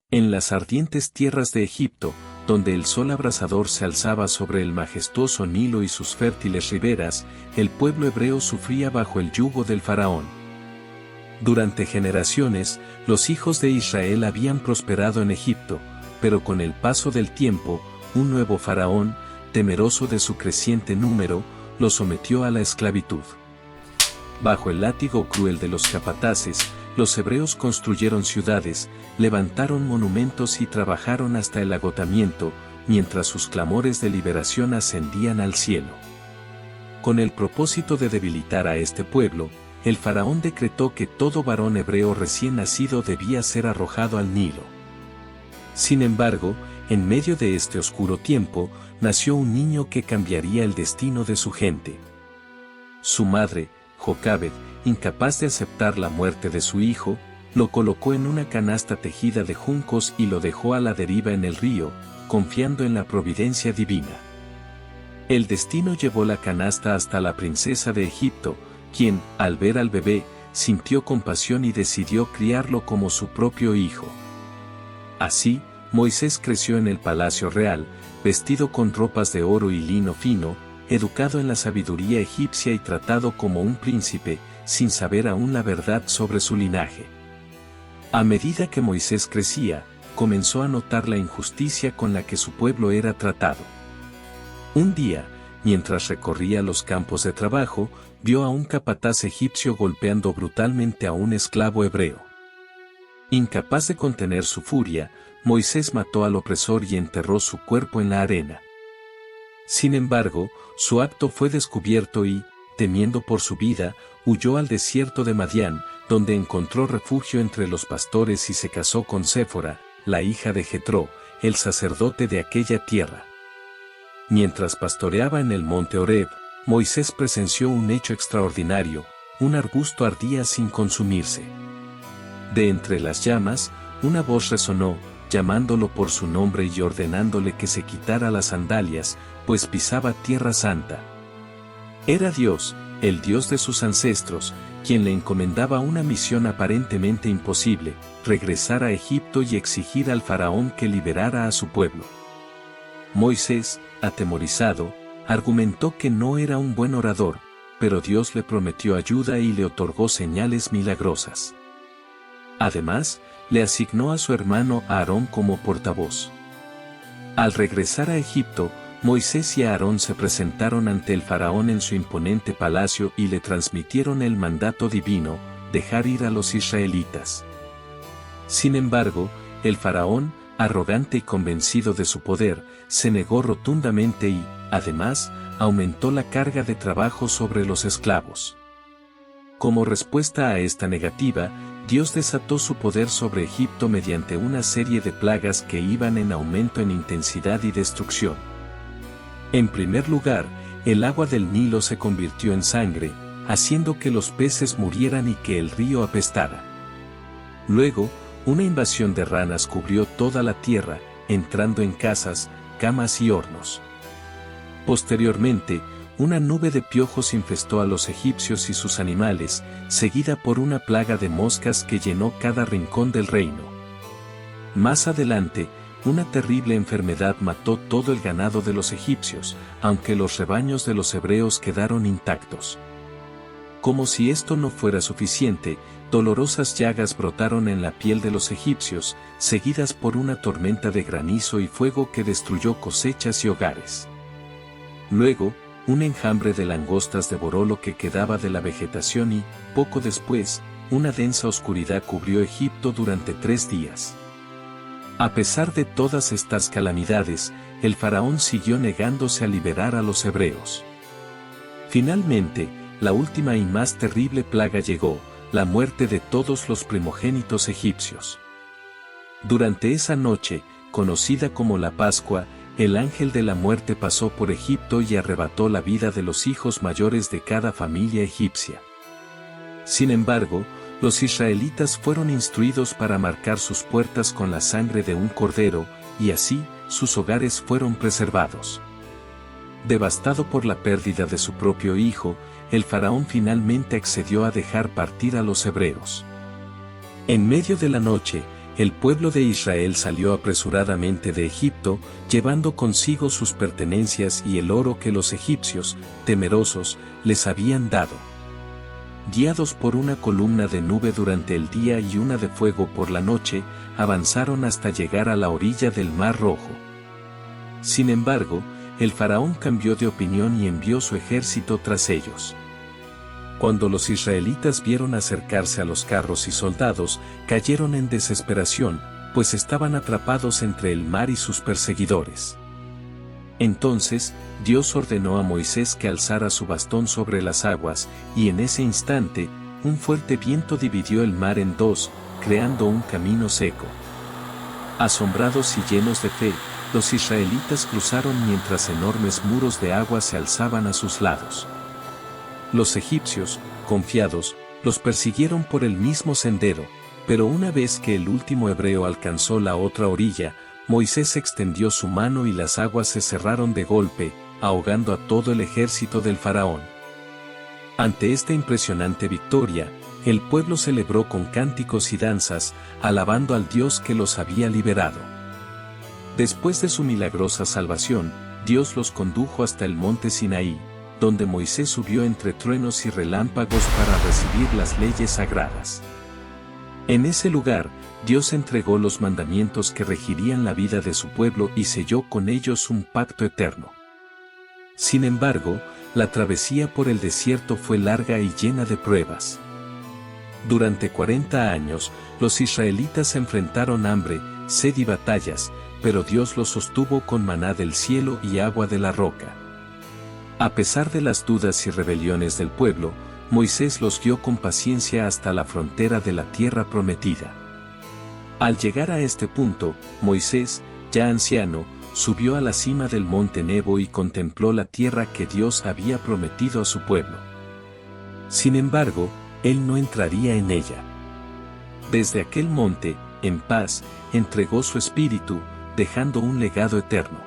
En las ardientes tierras de Egipto, donde el sol abrasador se alzaba sobre el majestuoso Nilo y sus fértiles riberas, el pueblo hebreo sufría bajo el yugo del faraón. Durante generaciones, los hijos de Israel habían prosperado en Egipto, pero con el paso del tiempo, un nuevo faraón, temeroso de su creciente número, los sometió a la esclavitud. Bajo el látigo cruel de los capataces, los hebreos construyeron ciudades, levantaron monumentos y trabajaron hasta el agotamiento, mientras sus clamores de liberación ascendían al cielo. Con el propósito de debilitar a este pueblo, el faraón decretó que todo varón hebreo recién nacido debía ser arrojado al Nilo. Sin embargo, en medio de este oscuro tiempo, nació un niño que cambiaría el destino de su gente. Su madre, Jocabed, incapaz de aceptar la muerte de su hijo, lo colocó en una canasta tejida de juncos y lo dejó a la deriva en el río, confiando en la providencia divina. El destino llevó la canasta hasta la princesa de Egipto, quien, al ver al bebé, sintió compasión y decidió criarlo como su propio hijo. Así, Moisés creció en el palacio real, vestido con ropas de oro y lino fino, educado en la sabiduría egipcia y tratado como un príncipe, sin saber aún la verdad sobre su linaje. A medida que Moisés crecía, comenzó a notar la injusticia con la que su pueblo era tratado. Un día, mientras recorría los campos de trabajo, vio a un capataz egipcio golpeando brutalmente a un esclavo hebreo. Incapaz de contener su furia, Moisés mató al opresor y enterró su cuerpo en la arena. Sin embargo, su acto fue descubierto y, temiendo por su vida, huyó al desierto de Madián, donde encontró refugio entre los pastores y se casó con Séfora, la hija de Jetro, el sacerdote de aquella tierra. Mientras pastoreaba en el monte Horeb, Moisés presenció un hecho extraordinario: un arbusto ardía sin consumirse. De entre las llamas, una voz resonó, llamándolo por su nombre y ordenándole que se quitara las sandalias, pues pisaba tierra santa. Era Dios, el Dios de sus ancestros, quien le encomendaba una misión aparentemente imposible: regresar a Egipto y exigir al faraón que liberara a su pueblo. Moisés, atemorizado, argumentó que no era un buen orador, pero Dios le prometió ayuda y le otorgó señales milagrosas. Además, le asignó a su hermano Aarón como portavoz. Al regresar a Egipto, Moisés y Aarón se presentaron ante el faraón en su imponente palacio y le transmitieron el mandato divino: dejar ir a los israelitas. Sin embargo, el faraón, arrogante y convencido de su poder, se negó rotundamente y, además, aumentó la carga de trabajo sobre los esclavos. Como respuesta a esta negativa, Dios desató su poder sobre Egipto mediante una serie de plagas que iban en aumento en intensidad y destrucción. En primer lugar, el agua del Nilo se convirtió en sangre, haciendo que los peces murieran y que el río apestara. Luego, una invasión de ranas cubrió toda la tierra, entrando en casas, camas y hornos. Posteriormente, una nube de piojos infestó a los egipcios y sus animales, seguida por una plaga de moscas que llenó cada rincón del reino. Más adelante, una terrible enfermedad mató todo el ganado de los egipcios, aunque los rebaños de los hebreos quedaron intactos. Como si esto no fuera suficiente, dolorosas llagas brotaron en la piel de los egipcios, seguidas por una tormenta de granizo y fuego que destruyó cosechas y hogares. Luego, un enjambre de langostas devoró lo que quedaba de la vegetación y, poco después, una densa oscuridad cubrió Egipto durante 3 días. A pesar de todas estas calamidades, el faraón siguió negándose a liberar a los hebreos. Finalmente, la última y más terrible plaga llegó: la muerte de todos los primogénitos egipcios. Durante esa noche, conocida como la Pascua, el ángel de la muerte pasó por Egipto y arrebató la vida de los hijos mayores de cada familia egipcia. Sin embargo, los israelitas fueron instruidos para marcar sus puertas con la sangre de un cordero, y así, sus hogares fueron preservados. Devastado por la pérdida de su propio hijo, el faraón finalmente accedió a dejar partir a los hebreos. En medio de la noche, el pueblo de Israel salió apresuradamente de Egipto, llevando consigo sus pertenencias y el oro que los egipcios, temerosos, les habían dado. Guiados por una columna de nube durante el día y una de fuego por la noche, avanzaron hasta llegar a la orilla del Mar Rojo. Sin embargo, el faraón cambió de opinión y envió su ejército tras ellos. Cuando los israelitas vieron acercarse a los carros y soldados, cayeron en desesperación, pues estaban atrapados entre el mar y sus perseguidores. Entonces, Dios ordenó a Moisés que alzara su bastón sobre las aguas, y en ese instante, un fuerte viento dividió el mar en dos, creando un camino seco. Asombrados y llenos de fe, los israelitas cruzaron mientras enormes muros de agua se alzaban a sus lados. Los egipcios, confiados, los persiguieron por el mismo sendero, pero una vez que el último hebreo alcanzó la otra orilla, Moisés extendió su mano y las aguas se cerraron de golpe, ahogando a todo el ejército del faraón. Ante esta impresionante victoria, el pueblo celebró con cánticos y danzas, alabando al Dios que los había liberado. Después de su milagrosa salvación, Dios los condujo hasta el monte Sinaí, donde Moisés subió entre truenos y relámpagos para recibir las leyes sagradas. En ese lugar, Dios entregó los mandamientos que regirían la vida de su pueblo y selló con ellos un pacto eterno. Sin embargo, la travesía por el desierto fue larga y llena de pruebas. Durante 40 años, los israelitas enfrentaron hambre, sed y batallas, pero Dios los sostuvo con maná del cielo y agua de la roca. A pesar de las dudas y rebeliones del pueblo, Moisés los guió con paciencia hasta la frontera de la tierra prometida. Al llegar a este punto, Moisés, ya anciano, subió a la cima del monte Nebo y contempló la tierra que Dios había prometido a su pueblo. Sin embargo, él no entraría en ella. Desde aquel monte, en paz, entregó su espíritu, dejando un legado eterno.